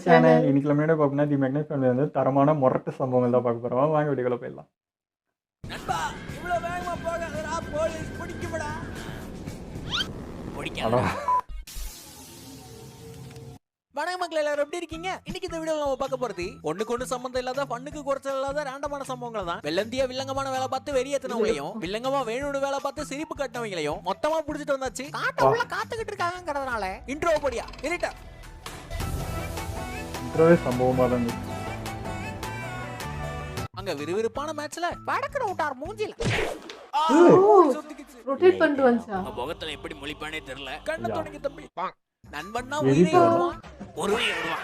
Channel இன்னைக்கு நம்ம என்ன பார்க்கணும்னா தி மேக்னஸ் ஃபேமிலி வந்து தரமான முரட்டு சம்பவங்கள் தான் பார்க்க போறோம். வாங்க வீடியோக்குள்ள போயிடலாம். நண்பா இவ்வளவு வேகமா போகாதடா, போலீஸ் பிடிக்கும்டா. வணக்கம் மக்கள், எல்லாரும் எப்படி இருக்கீங்க? இன்னைக்கு இந்த வீடியோல நம்ம பார்க்க போறது ஒண்ணுக்கு ஒண்ணு சம்பந்தம் இல்லாத, பண்ணுக்கு குறைச்சல் இல்லாத ரேண்டமான சம்பவங்கள் தான். வெள்ளந்தியா வில்லங்கமான வேலை பார்த்து வெறியேத்தினவங்களையும், வில்லங்கமா வேணும்னு வேலை பார்த்து சிரிப்பு கட்டினவங்களையும் மொத்தமா புடிச்சிட்டு வந்தாச்சு. காட்ட உள்ள காத்துக்கிட்டு இருக்காங்கிறதுனால இன்ட்ரோ போடியா இருட்டா சம்பவமா தான் அங்க விறுவிறுப்பான மேட்ச்ல வடக்குற விட்டார் மூஞ்சில ரொட்டேட் பண்ணிட்டு வந்துச்சா. முகத்துல எப்படி முழிப்பானே தெரியல. கண்ண தொடங்கி தம்பி நண்பன்னா உயிரே விடுவான், ஒருவே விடுவான்.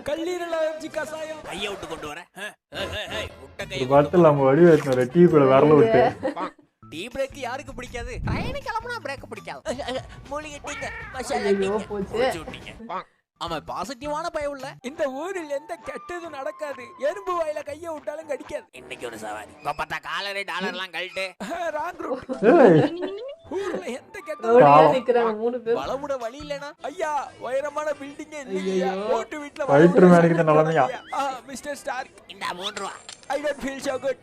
கல்லீரல வச்சு கசாயம் கைய விட்டு கொண்டு வரேன். முட்டை கை பார்த்து நம்ம வடி வைக்கணும். டீ கூட வரல விட்டு டீ பிரேக் யாருக்கு பிடிக்காது? ட்ரெயின் கிளம்புனா பிரேக் பிடிக்காது. மூலிகட்டீங்க ஐயோ போச்சு. அவன் பாசிட்டிவான பயம் இல்ல. இந்த ஊரில் எந்த கெட்டதும் நடக்காது. எறும்பு வாயில கைய விட்டாலும் கடிக்காது. இன்னைக்கு ஒரு சவாரி பார்த்தா காலரே டாலர்லாம் கழட்டு. Wrong route. ஊர்ல எந்த ரோட்ல கெட்டதும் நிக்கறாங்க மூணு பேர். வளமுட வழி இல்லனா ஐயா வயரமான பில்டிங்கே இல்லையா? ஓட்டு வீட்ல ஃபைட்டர் மேனுக்கு நிலைமையா? மிஸ்டர் ஸ்டார்க், இந்த 3 ரூபா I don't feel so good.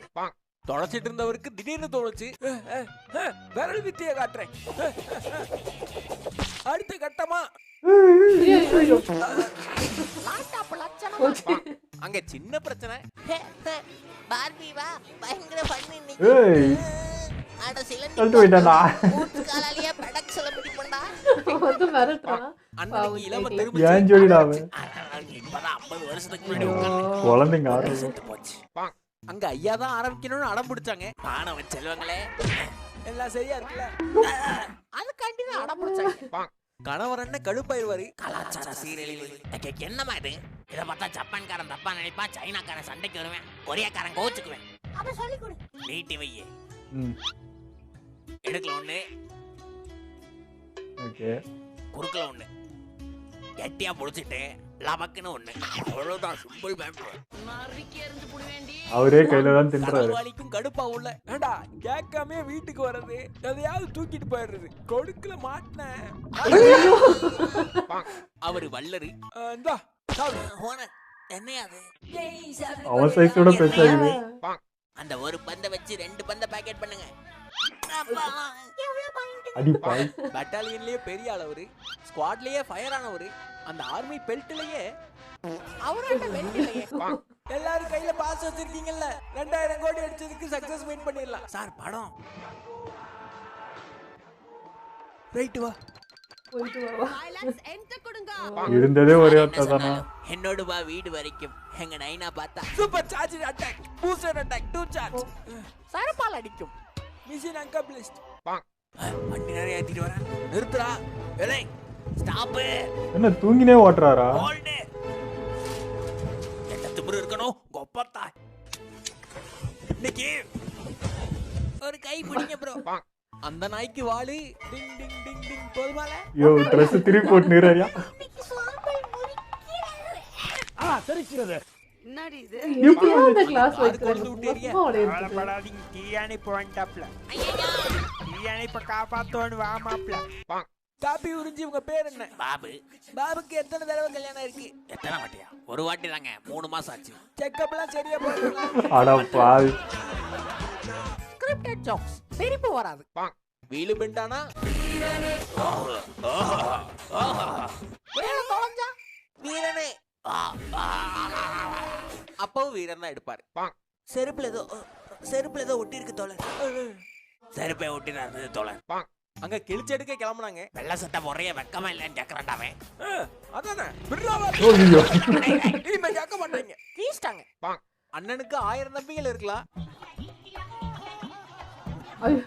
தொலைச்சிட்டு இருந்தவருக்கு திடீர்னு தோணுச்சு, விரல் வித்திய காட்டுறேன். அடுத்த கட்டமா ஐயோ போச்சு. அங்க சின்ன பிரச்சனை. பார்பி வா, பயங்கர ஃபன் ஏய் அட சிலந்தி சொல்லிட்டு போயிட்டானா? காலாலியா படக் செலிபிரிட்டி பண்ணா. வந்து மிரட்டுறான். அன்னைக்கு இளம திரும்ப ஏன் ஜோடிடா அவன்? இப்பதான் 50 வருஷத்துக்கு முன்னாடி உட்கார்ந்து குழந்தைங்க ஆடுறது செத்து போச்சு. அங்க ஐயா தான் ஆரம்பிக்கணும்னு அடம் பிடிச்சாங்க. மாணவன் செல்வங்களே எல்லாம் சரியா இருக்குல்ல? அதுக்காண்டி தான் அடம் பிடிச்சாங்க. கணவர் என்ன கடுப்பாயிருவாரு. கலாச்சார சீரழிவு என்னமா இது? இத பார்த்தா ஜப்பான்காரன் தப்பா நினைப்பான், சைனாக்காரன் சண்டைக்கு வருவேன், கொரியாக்காரன் கோச்சுக்குவேன். அத சொல்லி கொடு. நீட்டி வையே. எடுக்கல ஒண்ணு, ஓகே குறுக்கல ஒண்ணு, கெட்டியா புடிச்சிட்டு லபக்குன்னு ஒண்ணு. அவ்வளவுதான், சிம்பிள் பேண்ட். அவரே கையில தான் தின்றாரு. வலிக்கும் கடுப்பா உள்ள. ஏண்டா கேட்காம வீட்டுக்கு வர்றது, எதையாவது தூக்கிட்டு போயிடுறது. கொடுக்கல மாட்டின அவரு வல்லரு. இந்தா என்னையா அது? அவன் சைஸோட பெருசாகுது. அந்த ஒரு பந்தை வச்சு 2 பந்தை பேக்கெட் பண்ணுங்க. அடிப்பாய். பட்டாலியன்லயே பெரிய அளவு, ஸ்குவாட்லயே ஃபயர் ஆனவரு, அந்த ஆர்மி பெல்ட்லயே அவரோட பெல்ட்லயே. எல்லாரும் கையில பாஸ் வச்சிருக்கீங்கல்ல, 2000 கோடி அடிச்சதுக்கு சக்சஸ் மீட் பண்ணிடலாம். சார் படம் ரைட் வா, போயிட்டு வா. இருந்ததே ஒரே ஒருத்தர் தானா? என்னோட வா வீடு வரைக்கும். எங்க நைனா பார்த்தா super charge attack, booster attack, 2 charge. சரப்பால் அடிக்கும். Mission accomplished. வண்டி நிறைய ஏத்திட்டு வரேன். நிறுத்துடா. ஏலே ஸ்டாப். என்ன தூங்கினே ஓட்டுறாரா? ஹோல்ட். என்ன திமிரு இருக்கணும் கொப்பத்தா. இன்னைக்கு ஒரு கை பிடிங்க ப்ரோ. அந்த நாய்க்கு வாளு டிங் டிங் டிங் டிங் போதுமால. யோ Dress திருப்பி போட்டு நிறாரியா? சரிக்கிறது என்னடி இது? எப்படி அந்த கிளாஸ் வைக்கிறாங்க? கொண்டு விட்டீங்க. சும்மா ஓடிட்டு. படாதீங்க. தீயானி பாயிண்டாப்ல தீயானி இப்ப காப்பாத்தோன்னு வா மாப்ள. காப்பி உறிஞ்சி உங்க பேர் என்ன? பாபு. பாபுக்கு எத்தனை தடவை கல்யாணம் இருக்கு? எத்தனை வாட்டியா? ஒரு வாட்டி தாங்க, 3 மாசம் ஆச்சு. செக்கப்லாம் சரியா போடுறீங்களா? அட பாவி. ஸ்கிரிப்டட் ஜோக்ஸ் திருப்பி வராது. வீலு பெண்டானா வேலை தொலைஞ்சா வீரனே. அப்பவும் வீரன் தான் எடுப்பாரு. செருப்புல ஏதோ ஒட்டி இருக்கு தோழர். செருப்பை ஒட்டி இருந்தது தோழர். அங்க கிழிச்செடுக்க கிளம்புனாங்க. வெள்ள சட்டை முறைய வெக்கமா இல்லன்னு கேக்குறான்டாவே. அதானே பிர்லாவா ஐயோ இனிமே கேட்க மாட்டாங்க. கீஸ்டாங்க. அண்ணனுக்கு 1000 நம்பிக்கைகள் இருக்கலாம்,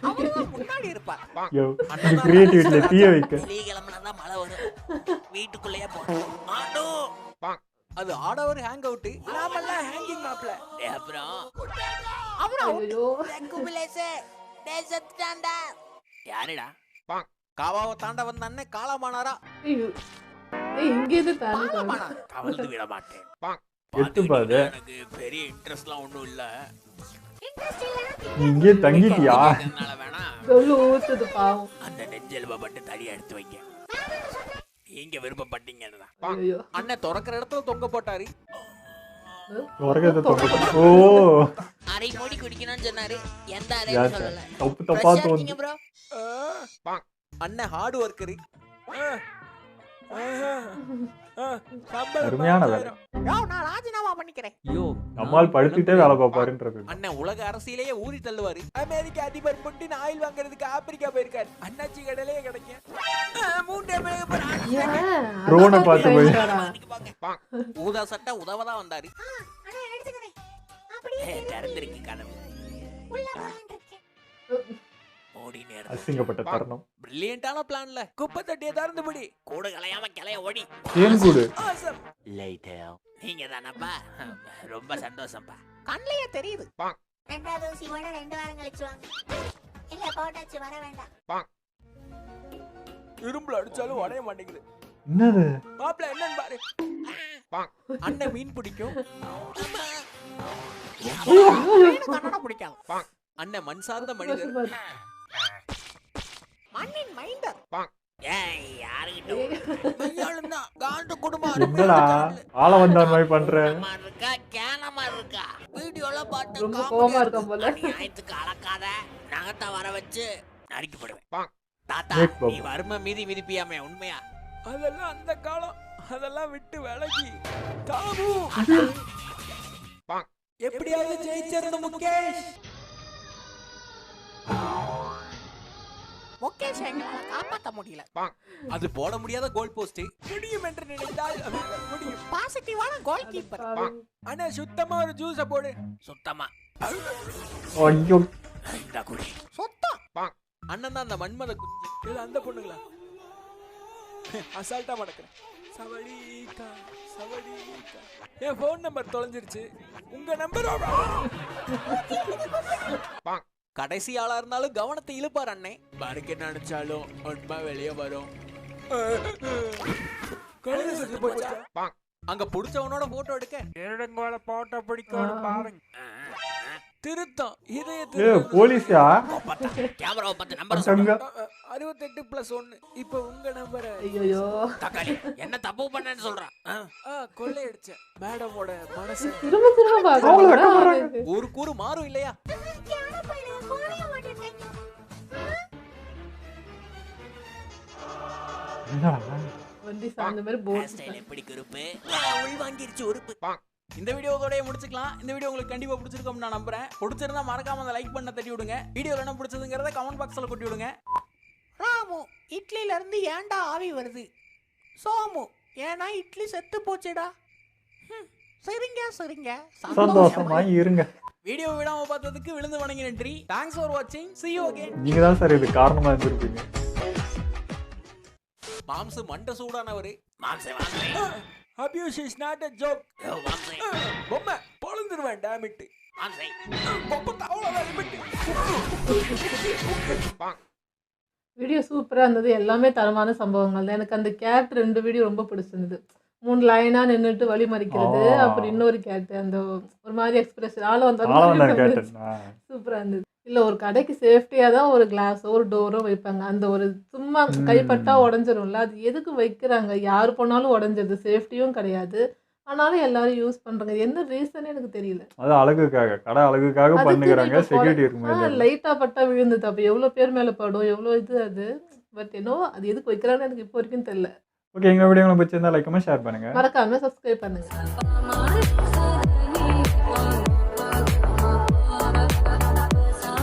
அவர்தான் முன்னாடி இருப்பார். யோ இது கிரியேட்டிவிட்டில தீய வைக்க. வெளிய கிளம்புனா மழை வரும், வீட்டுக்குள்ளேயே போறோம். ஆண்டோ அது ஆடவர் ஹேங் அவுட், நாமெல்லாம் ஹேங்கிங் மாப்ள. அப்புறம் ஐயோ குபிலேசே தேசத்தாண்டா யாருடா காவாவை தாண்ட வந்த அண்ணன் காலமானாரா? ஐயோ. ஏய் இங்க இருந்து தாண்டி காலமானா கவல்ந்து விட மாட்டேன். எட்டு பாது. எனக்கு பெரிய இன்ட்ரெஸ்ட்லாம் ஒண்ணும் இல்ல. நீ இங்கே தங்கிட்டியா? அதனால வேணா சொல்லு ஊத்துது பாவம். அந்த நெஞ்செலும்ப மட்டும் தனியா எடுத்து வைங்க. நீங்க விருப்பப்பட்டீங்கன்னா ஐயோ அண்ணன் திறக்கிற இடத்துல தொங்க போட்டாரு. உரகத்தை தொங்க ஓ அரை மூடி குடிக்கணும்னு சொன்னாரு. எந்த யார் அறையும் சொல்லல. தப்பு தப்பா தோணுது. ப்ரோ அண்ணன் ஹார்ட் ஒர்க்கரு. அருமையான வேலை. நான் ராஜினாமா பண்ணிக்கிறேன். ஐயோ நம்மால் படுத்துட்டே வேலை பார்ப்பாருன்றது. அண்ணன் உலக அரசியலையே ஊறி தள்ளுவாரு. அமெரிக்க அதிபர் புட்டின் ஆயில் வாங்குறதுக்கு ஆப்பிரிக்கா போயிருக்காரு. அண்ணாச்சி கடலையே கிடைக்கும். ஏன் ட்ரோனை பார்த்து போய் ஊதா சட்டை உதவதான் வந்தாரு. திறந்திருக்கு கதவு. ஓடி நேரம் அசிங்கப்பட்ட தருணம். பிரில்லியண்டான பிளான்ல குப்பை தட்டியை திறந்துபடி. கூடு கலையாம கிளைய ஓடி. தேன் கூடு. ஆசம். நீங்க தானப்பா? ரொம்ப சந்தோஷம்ப்பா. கண்ணையே தெரியுது. ரெண்டாவது ஊசி போட 2 வாரம் கழிச்சு வாங்க. இல்ல போட்டாச்சு வர வேண்டாம். இரும்புல அடிச்சாலும் உடைய மாட்டேங்குது. என்னது? மாப்பிள்ள என்னன்னு பாரு. அண்ணன் மீன் பிடிக்கும். கண்ணட பிடிக்காது. அண்ணன் மண் சார்ந்த மனிதர். மண்ணின் மைண்டர். ஏய் யாருகிட்ட மையாளுன்னா காண்டு குடும்பம் என்னடா ஆள வந்தார் மாதிரி பண்ற? அம்மா இருக்கா கேனமா இருக்கா? வீடியோல பார்த்து ரொம்ப கோவமா இருக்கான் போல. ஆயத்துக்கு அளக்காத நகத்தை வர வச்சு நறுக்கிப்படுவேன். தாத்தா Make bubble. நீ வறுமை மீதி மிதிப்பியாமே உண்மையா? அதெல்லாம் அந்த காலம். அதெல்லாம் விட்டு விலகி தாபு. எப்படியாவது ஜெயிச்சிருந்த முகேஷ். முகேஷ் எங்களால காப்பாத்த முடியல. அது போட முடியாத கோல் போஸ்ட். முடியும் என்று நினைத்தால் முடியும். பாசிட்டிவான கோல் கீப்பர். அண்ணா சுத்தமா ஒரு ஜூஸ போடு. சுத்தமா ஐயோ இந்த குடி சுத்தம். அண்ணன் தான் அந்த மன்மத குஞ்சு. இது அந்த பொண்ணுங்களா? அசால்ட்டா மடக்குறேன். சவடிக்கா சவடிக்கா. என் ஃபோன் நம்பர் தொலைஞ்சிருச்சு. உங்க நம்பர் கடைசி ஆளா இருந்தாலும் கவனத்தை இழுப்பார் அண்ணே. பாருக்கு என்ன நினைச்சாலும் உண்மை வெளியே வரும். கழுதை செத்து போச்சா? அங்க புடிச்சவனோட போட்டோ எடுக்க இருடங்கோல போட்டோ பிடிக்கணும் பாருங்க. திருத்தம் ஏ போலீஸா? கேமரா பார்த்து நம்பர் அங்க 68+1. இப்ப உங்க நம்பரை ஐயோ தக்காளி என்ன தப்பு பண்ணேன்னு சொல்றான். கொள்ளையடிச்சேன். மேடமோட மனசு திரும்ப திரும்ப அவங்கள வெக்க பாக்குறாங்க. போறாங்க. ஒரு கூறு மாறும் இல்லையா? யாரோ போயிடுங்க போனே மாட்டேன். என்னடா? வண்டி சார்ந்த மாதிரி போட் ஸ்டைல் எப்படி குறுப்பு உள் வாங்கிருச்சு உறுப்பு. இந்த வீடியோவோடய முடிச்சுக்கலாம். இந்த வீடியோ உங்களுக்கு கண்டிப்பா பிடிச்சிருக்கும்னு நான் நம்புறேன். பிடிச்சிருந்தா மறக்காம அந்த லைக் பண்ண தட்டி விடுங்க. வீடியோல என்ன பிடிச்சதுங்கிறத கமெண்ட் பாக்ஸ்ல கொட்டி விடுங்க. ராமு இட்லில இருந்து ஏன்டா ஆவி வருது? சோமு ஏன்னா இட்லி செத்து போச்சுடா. சரிங்க சரிங்க சந்தோஷமா இருங்க. வீடியோ விடாம பார்த்ததுக்கு விழுந்து வணங்கி நன்றி. தேங்க்ஸ் ஃபார் வாட்சிங். see you again. நீங்க தான் சார் இது காரணமா இருந்திருப்பீங்க. மாம்சு மண்ட சூடானவரு. மாம்சே வாங்குறேன். abuse is not a joke. மாம்சே பொம்மை பொழந்துருவேன் டேமிட். மாம்சே பொப்ப அவ்வளவுதான் லிமிட். வீடியோ சூப்பரா இருந்தது. எல்லாமே தரமான சம்பவங்கள் தான். எனக்கு அந்த கேரக்டர் 2 வீடியோ ரொம்ப பிடிச்சிருந்தது. 3 லைனா நின்னுட்டு வழி மறிக்கிறது, அப்புறம் இன்னொரு கேரக்டர் அந்த ஒரு மாதிரி எக்ஸ்பிரஷன் ஆள வந்தாரு கேட்டேன். சூப்பரா இருந்தது. இல்ல ஒரு கடைக்கு சேஃப்டியா தான் ஒரு கிளாஸோ ஒரு டோரோ வைப்பாங்க. அந்த ஒரு சும்மா கைப்பட்டா உடஞ்சிரும்ல, அது எதுக்கு வைக்கிறாங்க? யாரு போனாலும் உடஞ்சிருது, சேஃப்டியும் கிடையாது. ஆனாலும் எல்லாரும் யூஸ் பண்றாங்க. என்ன ரீசன் எனக்கு தெரியல. அது அழகுக்காக, கடை அழகுக்காக பண்ணுகிறாங்க. செக்யூரிட்டி இருக்குமே. லைட்டா பட்டா விழுந்தது. அப்ப எவ்வளவு பேர் மேல படும், எவ்வளவு இது அது. பட் என்னோ அது எதுக்கு வைக்கிறான்னு எனக்கு இப்போ வரைக்கும் தெரியல. ஓகே, எங்க வீடியோ பிடிச்சிருந்தா லைக் கமெண்ட் ஷேர் பண்ணுங்க. மறக்காம சப்ஸ்கிரைப் பண்ணுங்க.